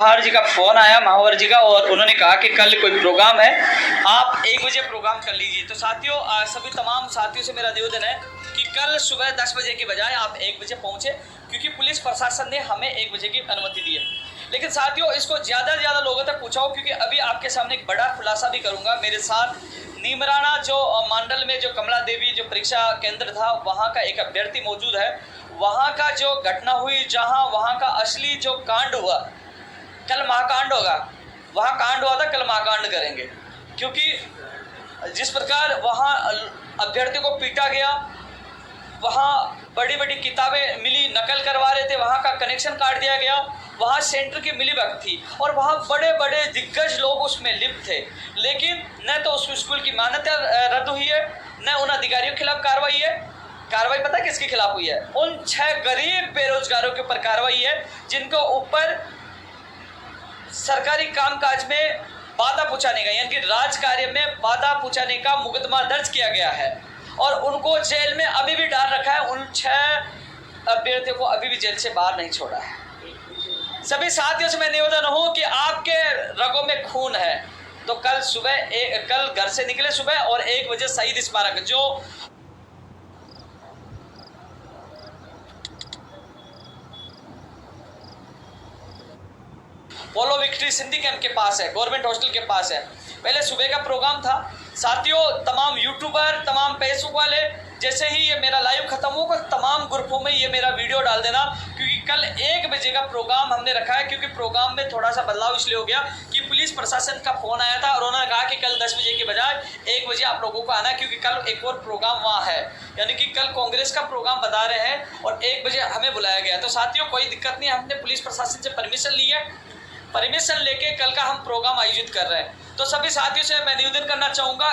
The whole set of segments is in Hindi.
महावर जी का फोन आया, महावर जी का, और उन्होंने कहा कि कल कोई प्रोग्राम है, आप 1 बजे प्रोग्राम कर लीजिए। तो साथियों, सभी तमाम साथियों से मेरा निवेदन है कि कल सुबह 10 बजे की बजाय आप 1 बजे पहुंचे, क्योंकि पुलिस प्रशासन ने हमें 1 बजे की अनुमति दी है। लेकिन साथियों, इसको ज़्यादा से ज़्यादा लोगों तक पहुँचाओ, क्योंकि अभी आपके सामने एक बड़ा खुलासा भी करूँगा। मेरे साथ नीमराना जो मंडल में जो कमला देवी जो परीक्षा केंद्र था, वहाँ का एक अभ्यर्थी मौजूद है। वहाँ का जो घटना हुई, जहाँ वहाँ का असली जो कांड हुआ, कल महाकांड होगा, वहाँ कांड हुआ था, कल महाकांड करेंगे। क्योंकि जिस प्रकार वहाँ अभ्यर्थी को पीटा गया, वहाँ बड़ी बड़ी किताबें मिली, नकल करवा रहे थे, वहाँ का कनेक्शन काट दिया गया, वहाँ सेंटर की मिलीभगत थी, और वहाँ बड़े बड़े दिग्गज लोग उसमें लिप्त थे। लेकिन न तो उस स्कूल की मान्यता रद्द हुई है, न उन अधिकारियों के खिलाफ कार्रवाई है। कार्रवाई पता है किसके खिलाफ हुई है? उन 6 गरीब बेरोजगारों के ऊपर कार्रवाई है, जिनको ऊपर सरकारी कामकाज में बाधा पहुंचाने का, यानी कि राज कार्य में बाधा पहुंचाने का मुकदमा दर्ज किया गया है, और उनको जेल में अभी भी डाल रखा है। उन 6 अभ्यर्थियों को अभी भी जेल से बाहर नहीं छोड़ा है। सभी साथियों से मैं निवेदन हूं कि आपके रगों में खून है, तो कल सुबह कल घर से निकले सुबह, और 1 बजे शहीद स्मारक जो पोलो विक्ट्री सिंधी कैंप के पास है, गवर्नमेंट हॉस्टल के पास है। पहले सुबह का प्रोग्राम था। साथियों, तमाम यूट्यूबर, तमाम फेसबुक वाले, जैसे ही ये मेरा लाइव खत्म होगा, तमाम ग्रुपों में ये मेरा वीडियो डाल देना, क्योंकि कल 1 बजे का प्रोग्राम हमने रखा है। क्योंकि प्रोग्राम में थोड़ा सा बदलाव इसलिए हो गया कि पुलिस प्रशासन का फोन आया था, और उन्होंने कहा कि कल 10 बजे के बजाय 1 बजे आप लोगों को आना है, क्योंकि कल एक और प्रोग्राम वहाँ है, यानी कि कल कांग्रेस का प्रोग्राम बता रहे हैं, और 1 बजे हमें बुलाया गया। तो साथियों, कोई दिक्कत नहीं, हमने पुलिस प्रशासन से परमिशन ली है, परमिशन लेके कल का हम प्रोग्राम आयोजित कर रहे हैं। तो सभी साथियों से मैं निवेदन करना चाहूँगा,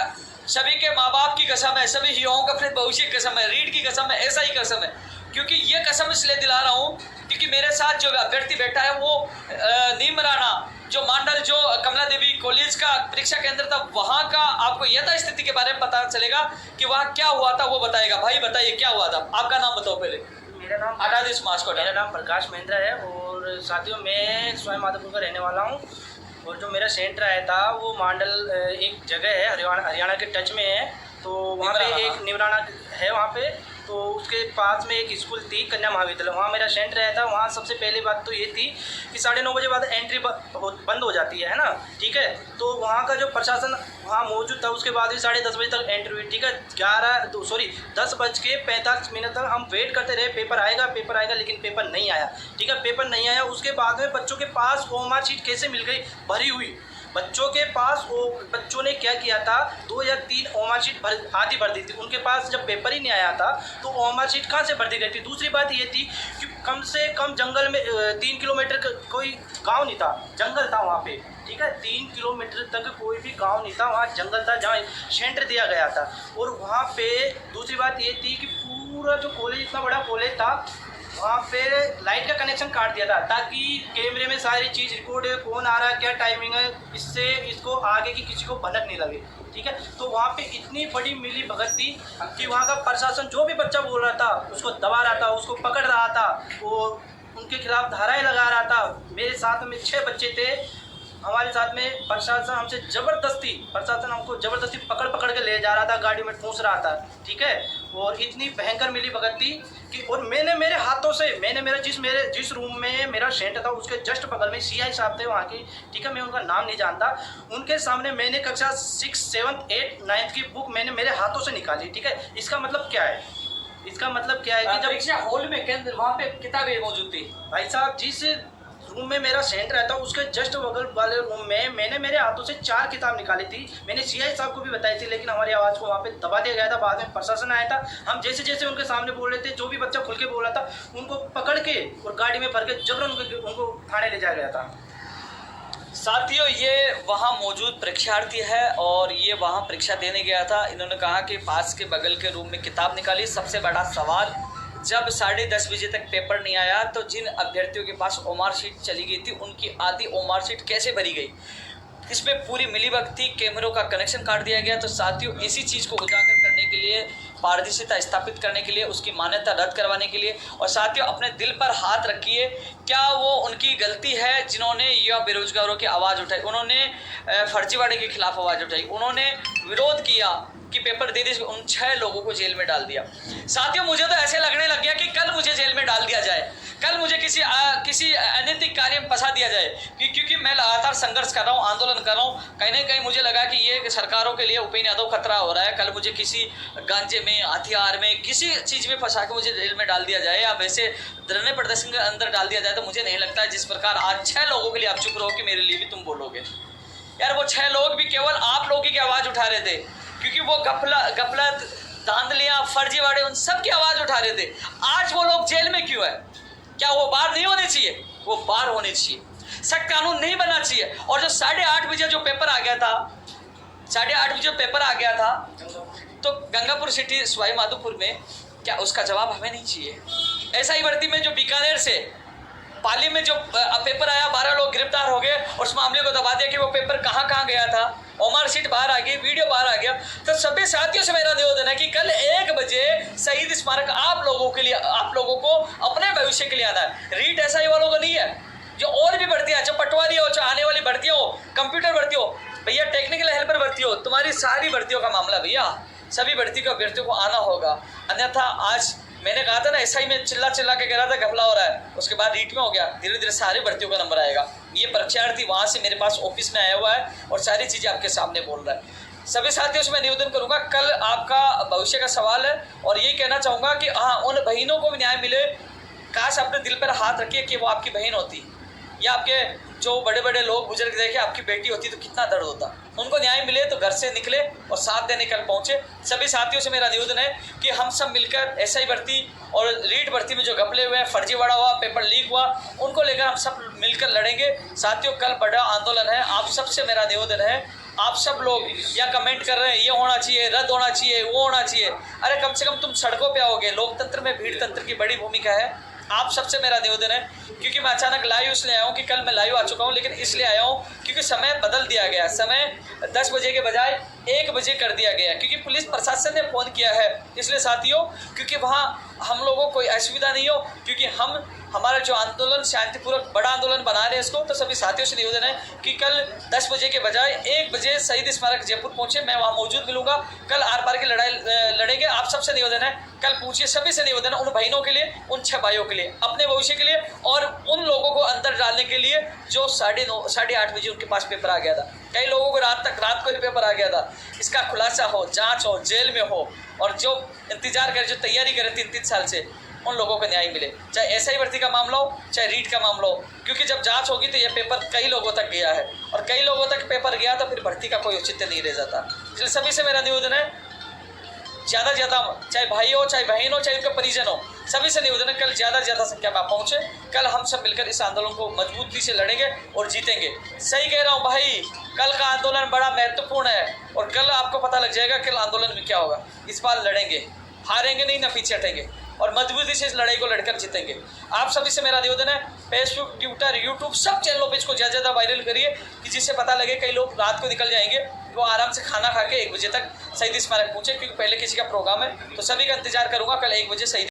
सभी के माँ बाप की कसम है, सभी युवाओं का अपने भविष्य की कसम है, रीढ़ की कसम है, ऐसा ही कसम है। क्योंकि ये कसम इसलिए दिला रहा हूँ क्योंकि मेरे साथ जो अभ्यर्थी बैठा है वो नीमराना जो मंडल जो कमला देवी कॉलेज का परीक्षा केंद्र था, वहाँ का आपको यथा स्थिति के बारे में पता चलेगा कि वहाँ क्या हुआ था, वो बताएगा। भाई बताइए क्या हुआ था, आपका नाम बताओ पहले। मेरा नाम मेरा नाम प्रकाश महेंद्र है, और साथियों मैं स्वयं माधोपुर का रहने वाला हूँ। और जो मेरा सेंटर आया था वो मंडल एक जगह है, हरियाणा के टच में है, तो वहाँ पे एक निमराना है वहाँ पे, तो उसके पास में एक स्कूल थी, कन्या महाविद्यालय, वहाँ मेरा सेंटर आया था। वहाँ सबसे पहली बात तो ये थी कि 9:30 बजे बाद एंट्री बंद हो जाती है ना, ठीक है। तो वहाँ का जो प्रशासन वहाँ मौजूद था, उसके बाद भी 10:30 बजे तक एंट्री हुई, ठीक है। 10:45 तक हम वेट करते रहे, पेपर आएगा, लेकिन पेपर नहीं आया, ठीक है। पेपर नहीं आया, उसके बाद में बच्चों के पास ओएमआर शीट कैसे मिल गई? भरी हुई बच्चों के पास। वो बच्चों ने क्या किया था, 2 या 3 ओएमआर शीट आधी भर दी थी उनके पास। जब पेपर ही नहीं आया था तो ओएमआर शीट कहाँ से भर दी गई थी? दूसरी बात ये थी कि कम से कम जंगल में 3 किलोमीटर कोई गांव नहीं था, जंगल था वहाँ पे, ठीक है। 3 किलोमीटर तक कोई भी गांव नहीं था, वहाँ जंगल था जहाँ सेंटर दिया गया था। और वहाँ पे दूसरी बात ये थी कि पूरा जो कॉलेज, इतना बड़ा कॉलेज था, वहाँ पे लाइट का कनेक्शन काट दिया था, ताकि कैमरे में सारी चीज़ रिकॉर्ड है, कौन आ रहा है, क्या टाइमिंग है, इससे इसको आगे की किसी को भनक नहीं लगे, ठीक है। तो वहाँ पे इतनी बड़ी मिली भगत थी कि वहाँ का प्रशासन जो भी बच्चा बोल रहा था उसको दबा रहा था, उसको पकड़ रहा था, वो उनके खिलाफ धाराएं लगा रहा था। मेरे साथ में 6 बच्चे थे, हमारे साथ में प्रशासन हमको ज़बरदस्ती पकड़ के ले जा रहा था, गाड़ी में ठूंस रहा था, ठीक है। और इतनी भयंकर मिली भगत थी कि, और मैंने मेरे हाथों से जिस रूम में मेरा सेंटर था उसके जस्ट बगल में सीआई साहब थे वहाँ के, ठीक है। मैं उनका नाम नहीं जानता, उनके सामने मैंने कक्षा 6, 7, 8, 9 की बुक मैंने मेरे हाथों से निकाली, ठीक है। इसका मतलब क्या है कि जब परीक्षा हॉल में केंद्र वहाँ पे किताबें मौजूद थी। भाई साहब, जिस रूम में मेरा सेंटर रहता उसके जस्ट बगल वाले रूम में मैंने मेरे हाथों से 4 किताब निकाली थी। मैंने सीआई साहब को भी बताई थी, लेकिन हमारी आवाज़ को वहाँ पे दबा दिया गया था। बाद में प्रशासन आया था, हम जैसे जैसे उनके सामने बोल रहे थे, जो भी बच्चा खुल के बोल रहा था उनको पकड़ के और गाड़ी में भर के जबरन उनको थाने ले जाया गया था। साथियों, ये वहाँ मौजूद परीक्षार्थी है, और ये वहाँ परीक्षा देने गया था। इन्होंने कहा कि पास के बगल के रूम में किताब निकाली। सबसे बड़ा सवाल, जब 10:30 बजे तक पेपर नहीं आया तो जिन अभ्यर्थियों के पास ओएमआर शीट चली गई थी, उनकी आधी ओएमआर शीट कैसे भरी गई? इसमें पूरी मिलीभगत थी, कैमरों का कनेक्शन काट दिया गया। तो साथियों, इसी चीज़ को उजागर करने के लिए पारदर्शिता स्थापित करने के लिए, उसकी मान्यता रद्द करवाने के लिए। और साथियों, अपने दिल पर हाथ रखिए, क्या वो उनकी गलती है जिन्होंने यह बेरोजगारों की आवाज़ उठाई, उन्होंने फर्जीवाड़े के खिलाफ आवाज़ उठाई, उन्होंने विरोध किया कि पेपर दे दीजिए, उन 6 लोगों को जेल में डाल दिया। साथियों, मुझे तो ऐसे लगने लग गया कि कल मुझे जेल में डाल दिया जाए, कल मुझे किसी अनैतिक कार्य में फंसा दिया जाए, क्योंकि मैं लगातार संघर्ष कर रहा हूँ, आंदोलन कर रहा हूँ। कहीं ना कहीं मुझे लगा कि ये सरकारों के लिए उपेंद्र यादव खतरा हो रहा है, कल मुझे किसी गांजे में, हथियार में, किसी चीज़ में फंसा के मुझे जेल में डाल दिया जाए या वैसे धरने प्रदर्शन के अंदर डाल दिया जाए। तो मुझे नहीं लगता है जिस प्रकार आज 6 लोगों के लिए आप चुप रहो कि मेरे लिए भी तुम बोलोगे। यार, वो 6 लोग भी केवल आप लोगों की आवाज़ उठा रहे थे, क्योंकि वो गफलत, धांधलियाँ, फर्जीवाड़े, उन सब की आवाज़ उठा रहे थे। आज वो लोग जेल में क्यों है? क्या वो बाहर नहीं होने चाहिए? वो बाहर होने चाहिए। सख्त कानून नहीं बनना चाहिए। और जो 8:30 बजे जो पेपर आ गया था, 8:30 बजे पेपर आ गया था, तो गंगापुर सिटी सवाई माधोपुर में, क्या उसका जवाब हमें नहीं चाहिए? ऐसा ही भर्ती में जो बीकानेर से पाली में जो पेपर आया, 12 लोग गिरफ्तार हो गए और उस मामले को दबा दिया कि वो पेपर कहाँ गया था, ओमार शीट बाहर आ गई, वीडियो बाहर आ गया। तो सभी साथियों से मेरा निवेदन है कि कल 1 बजे शहीद स्मारक आप लोगों के लिए, आप लोगों को अपने भविष्य के लिए आना है। रीट SI वालों को नहीं है, जो और भी भर्तियाँ, चाहे पटवारी हो, चाहे आने वाली भर्तियाँ हो, कंप्यूटर भर्ती हो, भैया टेक्निकल हेल्पर भर्ती हो, तुम्हारी सारी भर्तियों का मामला भैया, सभी भर्तियों को आना होगा। अन्यथा आज मैंने कहा था ना, SI में चिल्ला के कह रहा था घपला हो रहा है, उसके बाद रीट में हो गया, धीरे धीरे सारी भर्तियों का नंबर आएगा। ये परीक्षार्थी वहाँ से मेरे पास ऑफिस में आया हुआ है और सारी चीज़ें आपके सामने बोल रहा है। सभी साथियों से मैं निवेदन करूंगा, कल आपका भविष्य का सवाल है और यही कहना चाहूँगा कि हाँ, उन बहनों को भी न्याय मिले। काश अपने दिल पर हाथ रखिए कि वो आपकी बहन होती, या आपके जो बड़े बड़े लोग बुजुर्ग देखे आपकी बेटी होती तो कितना दर्द होता। उनको न्याय मिले तो घर से निकले और साथ देने कल पहुँचे। सभी साथियों से मेरा निवेदन है कि हम सब मिलकर SI भर्ती और रीट भर्ती में जो घपले हुए हैं, फर्जीवाड़ा हुआ, पेपर लीक हुआ, उनको लेकर हम सब मिलकर लड़ेंगे। साथियों, कल बड़ा आंदोलन है। आप सबसे मेरा निवेदन है, आप सब लोग या कमेंट कर रहे हैं ये होना चाहिए, रद्द होना चाहिए, वो होना चाहिए, अरे कम से कम तुम सड़कों पे आओगे। लोकतंत्र में भीड़ तंत्र की बड़ी भूमिका है। आप सबसे मेरा निवेदन है, क्योंकि मैं अचानक लाइव इसलिए आया हूँ कि कल मैं लाइव आ चुका हूँ, लेकिन इसलिए आया हूँ क्योंकि समय बदल दिया गया। समय 10 बजे के बजाय 1 बजे कर दिया गया, क्योंकि पुलिस प्रशासन ने फ़ोन किया है। इसलिए साथियों, क्योंकि वहाँ हम लोगों को कोई असुविधा नहीं हो, क्योंकि हमारा जो आंदोलन शांतिपूर्वक बड़ा आंदोलन बना रहे हैं इसको। तो सभी साथियों से निवेदन है कि कल 10 बजे के बजाय 1 बजे शहीद स्मारक जयपुर पहुँचे। मैं वहाँ मौजूद मिलूंगा। कल आर पार की लड़ाई लड़ेंगे। आप सबसे निवेदन है, कल पूछिए, सभी से निवेदन है, उन बहनों के लिए, उन 6 भाइयों के लिए, अपने भविष्य के लिए और उन लोगों को अंदर डालने के लिए जो 8:30 बजे उनके पास पेपर आ गया था। कई लोगों को रात को ही पेपर आ गया था। इसका खुलासा हो, जांच हो, जेल में हो, और जो इंतजार करे, जो तैयारी करे 3-3 साल से, उन लोगों को न्याय मिले। चाहे SI भर्ती का मामला हो, चाहे रीट का मामला हो, क्योंकि जब जांच होगी तो ये पेपर कई लोगों तक गया है और कई लोगों तक पेपर गया तो फिर भर्ती का कोई औचित्य नहीं रह जाता। इसलिए सभी से मेरा निवेदन है, ज़्यादा से ज़्यादा, चाहे भाई हो, चाहे बहन हो, चाहे उनके परिजन हो, सभी से निवेदन है कल ज़्यादा से ज़्यादा संख्या में आप पहुँचे। कल हम सब मिलकर इस आंदोलन को मजबूती से लड़ेंगे और जीतेंगे। सही कह रहा हूँ भाई, कल का आंदोलन बड़ा महत्वपूर्ण है और कल आपको पता लग जाएगा कल आंदोलन में क्या होगा। इस बार लड़ेंगे, हारेंगे नहीं, न पीछे हटेंगे और मजबूती से इस लड़ाई को लड़कर जीतेंगे। आप सभी से मेरा निवेदन है, फेसबुक, ट्विटर, यूट्यूब सब चैनलों पे इसको ज़्यादा वायरल करिए कि जिससे पता लगे। कई लोग रात को निकल जाएंगे, वो आराम से खाना खा के 1 बजे तक शहीद स्मारक पहुँचे, क्योंकि पहले किसी का प्रोग्राम है। तो सभी का इंतजार करूँगा कल 1 बजे शहीद